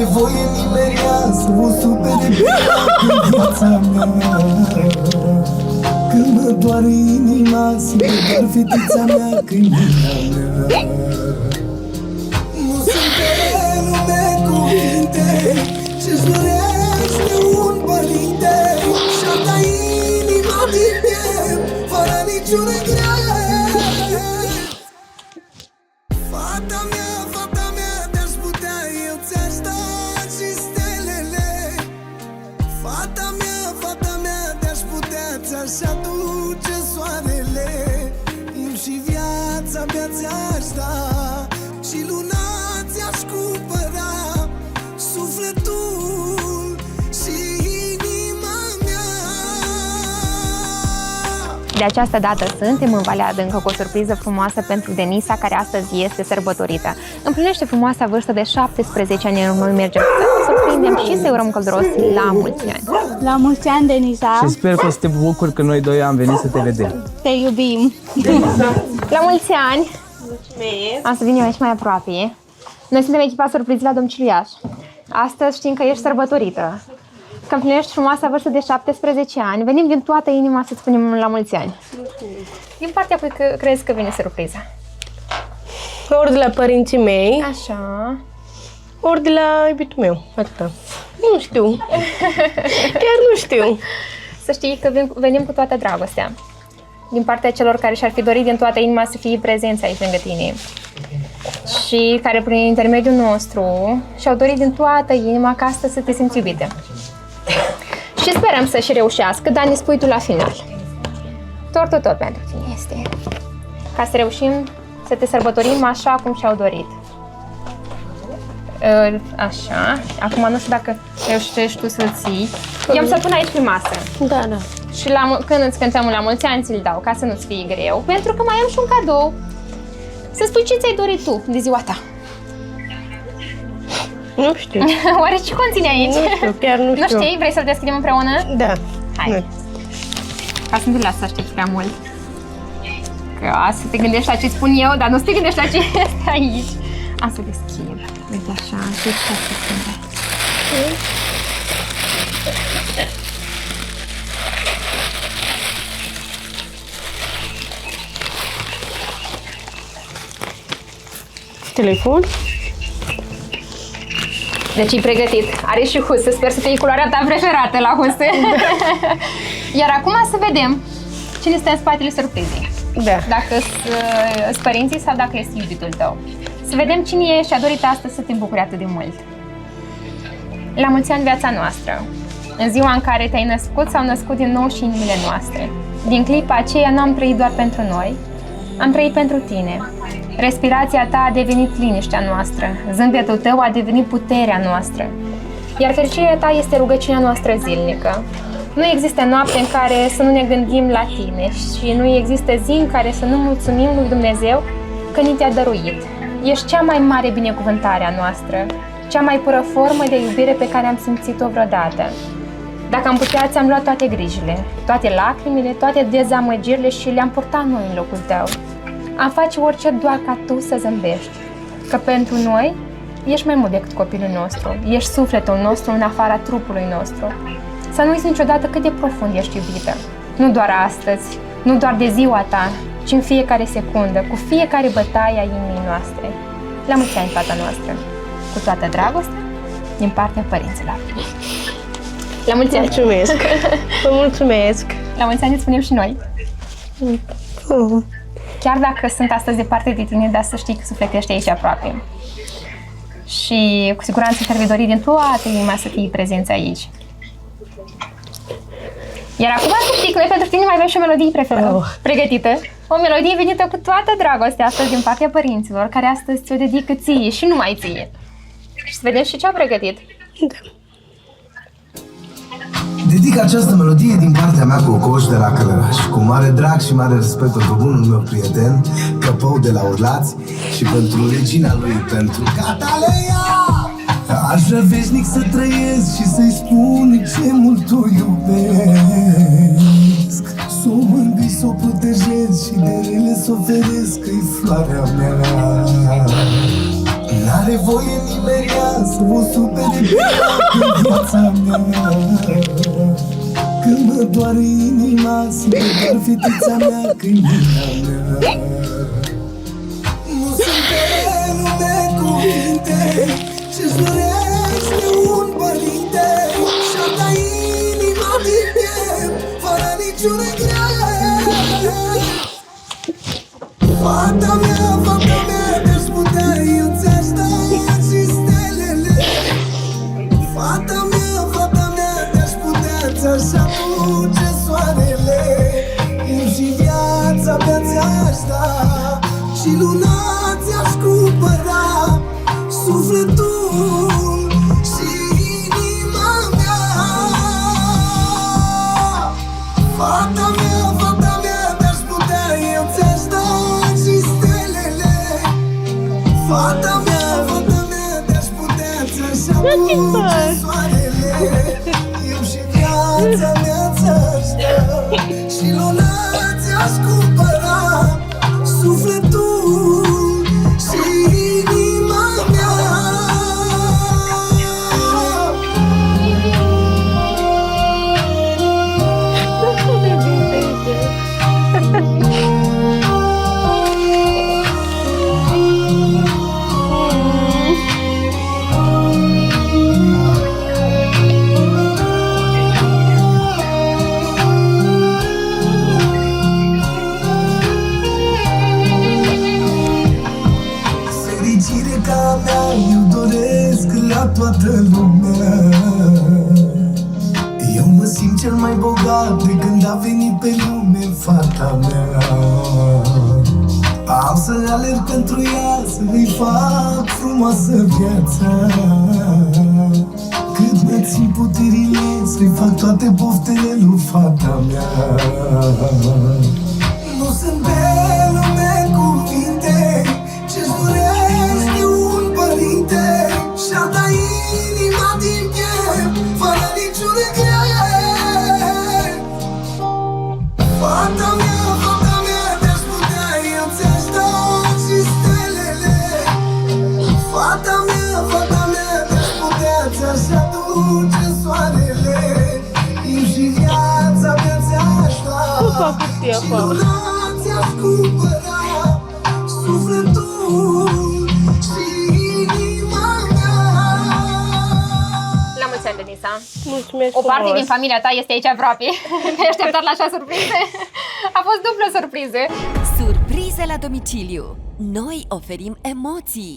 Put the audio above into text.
N-are voie nimeni să o supere în viața mea. Când mă doare inima, simt doar fetița mea când e mea. Nu sunt pe lume cuvinte ce-ți dorește un părinte și-ar da inima din piept fără niciun regret. Fata mea, te-aș putea, eu ți-aș da și stelele. Fata mea, te-aș putea, ți-aș aduce soarele. Eu și viața mea ți-aș da și luna ți-aș cumpăra. Sufletul și inima mea. De această dată suntem în Valea Adâncă cu o surpriză frumoasă pentru Denisa, care astăzi este sărbătorită. Împlinește frumoasa vârstă de 17 ani, iar noi mergem să surprindem și să urăm călduros la mulți ani. La mulți ani, Denisa! Și sper că o să te bucuri că noi doi am venit să te vedem. Te iubim! La mulți ani! Am să vin eu aici mai aproape. Noi suntem echipa surpriză la domiciliaș. Astăzi știm că ești sărbătorită, că împlinești frumoasa vârstă de 17 ani. Venim din toată inima să-ți spunem la mulți ani. Din partea cui crezi că vine surpriza? Ori de la părinții mei, Așa. ori de la iubitul meu, atâta. Nu știu. Chiar nu știu. Să știi că venim cu toată dragostea. Din partea celor care și-ar fi dorit din toată inima să fie prezenți aici lângă tine. Și care prin intermediul nostru și-au dorit din toată inima ca astăzi să te simți iubită. Și sperăm să și reușească, dar ne spui tu la final. Tot pentru tine este. Ca să reușim să te sărbătorim așa cum și-au dorit. Așa. Acum nu știu dacă reușești tu să-l ții. Eu am să-l pun aici pe masă. Da. Și când îți cântăm la mulți ani, ți-l dau, ca să nu-ți fie greu. Pentru că mai am și un cadou. Să spui ce ți-ai dorit tu de ziua ta. Nu știu. Oare ce conține aici? Nu știu, chiar nu știu. Nu știi? Vrei să-l deschidem împreună? Da. Hai. Ca să nu te las să aștepți prea mult. Că să te gândești la ce spun eu, dar nu să te gândești la ce este aici. Am să deschid. Uite așa, ce să schimbe. Telefon? Deci e pregătit. Are și husă. Sper să fie culoarea ta preferată la husă. Iar acum să vedem cine stă în spatele surprizei. Da. Dacă sunt părinții sau dacă este iubitul tău. Să vedem cine e și a dorit astăzi să te bucuri atât de mult. La mulți ani viața noastră. În ziua în care te-ai născut, s-au născut din nou și inimile noastre. Din clipa aceea nu am trăit doar pentru noi, am trăit pentru tine. Respirația ta a devenit liniștea noastră, zâmbetul tău a devenit puterea noastră. Iar fericirea ta este rugăciunea noastră zilnică. Nu există noapte în care să nu ne gândim la tine și nu există zi în care să nu mulțumim lui Dumnezeu că ni te-a dăruit. Ești cea mai mare binecuvântare a noastră, cea mai pură formă de iubire pe care am simțit-o vreodată. Dacă am putea, ți-am luat toate grijile, toate lacrimile, toate dezamăgirile și le-am purtat noi în locul tău. Am face orice doar ca tu să zâmbești, că pentru noi ești mai mult decât copilul nostru, ești sufletul nostru în afara trupului nostru. Să nu uiți niciodată cât de profund ești iubită, nu doar astăzi, nu doar de ziua ta, ci în fiecare secundă, cu fiecare bătaie a inimii noastre. La mulți ani, fata noastră, cu toată dragostea, din partea părinților. La mulți ani! Mulțumesc! Vă mulțumesc! La mulți ani îți spunem și noi. Chiar dacă sunt astăzi departe de tine, dar să știi că sufletul ești aici aproape. Și cu siguranță te-ar dori din toată inima să fii prezenți aici. Iar acum să știi că noi pentru tine mai avem și o melodie pregătită. O melodie venită cu toată dragostea astăzi din partea părinților, care astăzi ți-o dedică ție și numai ție. Și să vedem și ce au pregătit. Da. Dedic această melodie din partea mea cu Coș de la Călăraș, cu mare drag și mare respect pentru bunul meu prieten, Căpău de la Urlați, și pentru regina lui, pentru Catalea. Aș vrea veșnic să trăiesc și să-i spun ce mult o iubesc. S-o mângâi, s-o protejez și de rele s-o feresc, că-i floarea mea. N-are voie nimeni să o supere pe ea în viața mea. Când mă doare inima, simt doar fetița mea când e a mea. Nu sunt pe lume cuvinte ce-ți dorește un părinte și-a dat inima din piept fără niciun regret. Fata mea, te-aș putea, eu ți-aș da și stelele. Fata mea, te-aș putea, ți-aș aduce soarele. Eu și viața mea ți-aș da și luna ți-aș cumpăra. Sufletul și inima mea. Fata mea, te-aș putea, eu ți-aș da și stelele. Fata mea, te-aș putea, ți-aș aduce soarele. Eu și viața mea ți-aș da și luna ți-aș cumpăra. Sufletul și inima mea. Fericire ca mea eu doresc la toată lumea. Eu mă simt cel mai bogat de când a venit pe lume fata mea. Am să alerg pentru ea, să îi fac frumoasă viața. Cât mă țin puterile, să-i fac toate poftele lui fata mea. Nu sunt pe lume cuvinte ce-ți dorește un părinte și-a dat inima din piept fără niciun regret. Fata mea, te-aș putea, eu ți-aș da și stelele. Fata mea, te-aș putea, ți-aș aduce soarele. Eu și viața mea ți-aș da și luna ți-aș cumpăra. Sufletul și inima mea. La mulți ani, Denisa! Mulțumesc O parte frumos. din familia ta este aici aproape. Te-ai așteptat la așa surprize? A fost dublă surpriză. Surprize la domiciliu. Noi oferim emoții.